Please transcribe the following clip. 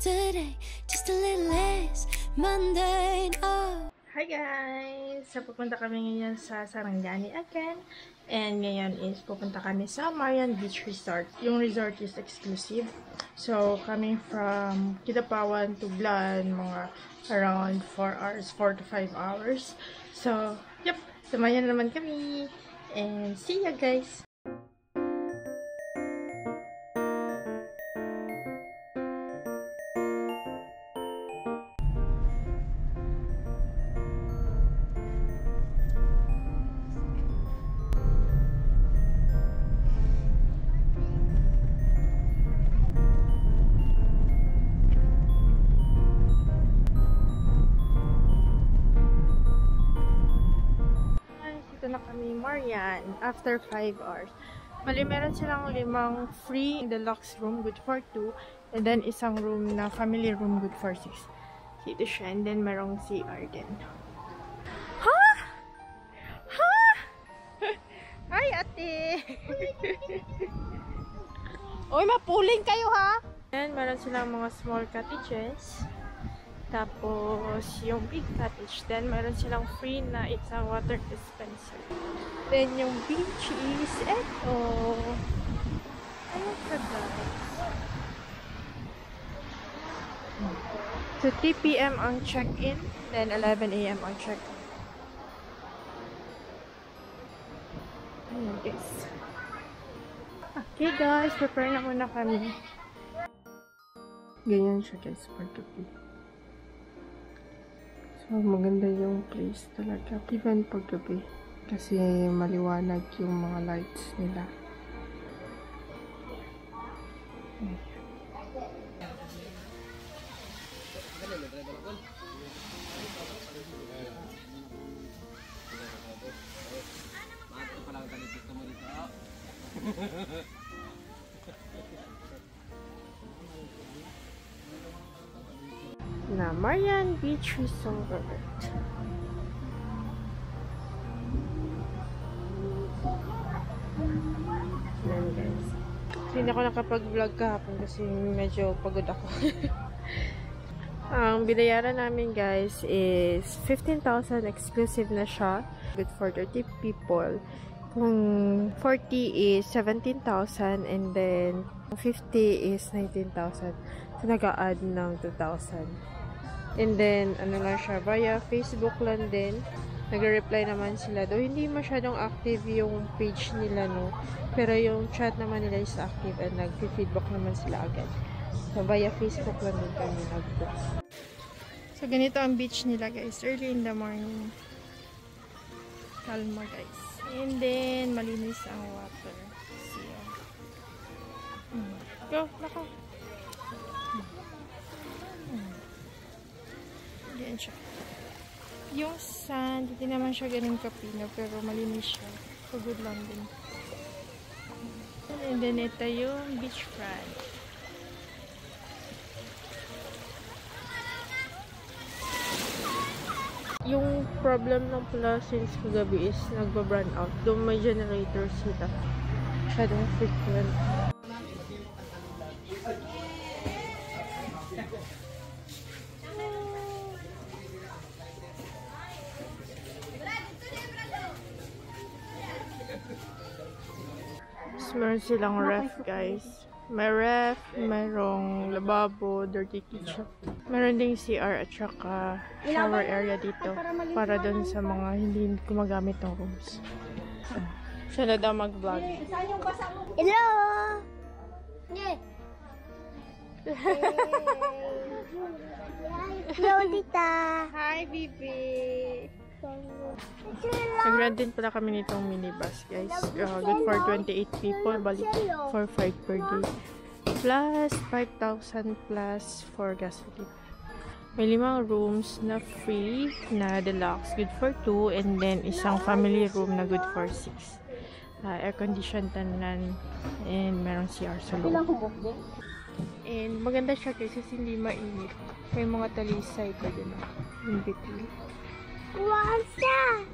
today, just a little less mundane. Oh. Hi guys! So, pupunta kami ngayon sa Sarangani again. And ngayon is pupunta kami sa Marian Beach Resort. Yung resort is exclusive. So, coming from Kidapawan to Blan, mga around 4 hours, 4 to 5 hours. So, yep! Samayan naman kami. And see ya guys! Na kami Marian after 5 hours. Bali, meron silang 5 free deluxe room, good for 2. And then, isang room na family room, good for 6. Dito siya. And then, merong CR din. Ha? Ha? Hi, ate! Uy, mapuling kayo, ha? And, meron silang mga small cottages. Tapos, yung big cottage. Then, meron silang free na isang water dispenser. Then, yung beach is eto. Ayan ka, guys. So, 3 PM ang check-in. Then, 11 AM ang check-out. Ayan, guys. Okay, guys. Prepare na muna kami. Ganyan siya, guys. Part of it. So, maganda yung place talaga. Even paggabi. Kasi maliwanag yung mga lights nila. Na Marian Beach Resort. Ayan, guys. Hindi ako nakapag-vlog kahapon kasi medyo pagod ako. Ang binayaran namin, guys, is 15,000 exclusive na siya. Good for 30 people. Kung 40 is 17,000 and then 50 is 19,000. So, nag-a-add ng 2,000. And then, ano lang siya, via Facebook lang din. Nag-reply naman sila. Though hindi masyadong active yung page nila, no? Pero yung chat naman nila is active and nag-feedback naman sila agad. So, via Facebook lang din kami nag-book. So, ganito ang beach nila, guys. Early in the morning. Kalma, guys. And then, malinis ang water. See ya. Go, laka. Yan siya. Yung sand, hindi naman siya ganun kapino, pero malinis siya. So, good lang din. And then, ito yung beachfront. Yung problem ng pala since kagabi is nagba-burn out. Doon may generator sila. Masyadong frequent. Meron silang ref, guys. May ref, mayroong lababo, dirty kitchen. Meron ding CR at saka shower area dito para dun sa mga hindi gumagamit ng rooms. Siya na daw mag-vlog. Hello! Hello, tita! Hi, Bibi! Nag-rent din pala kami nitong minibus, guys. Good for 28 people, balik for 5 per day. Plus 5,000 plus for gasoline. May 5 rooms na free na deluxe, good for 2, and then isang family room na good for 6. Air-conditioned tanan, and merong CR sa loob. And maganda siya kasi hindi mainit. May mga talisay pa din in between. What's that?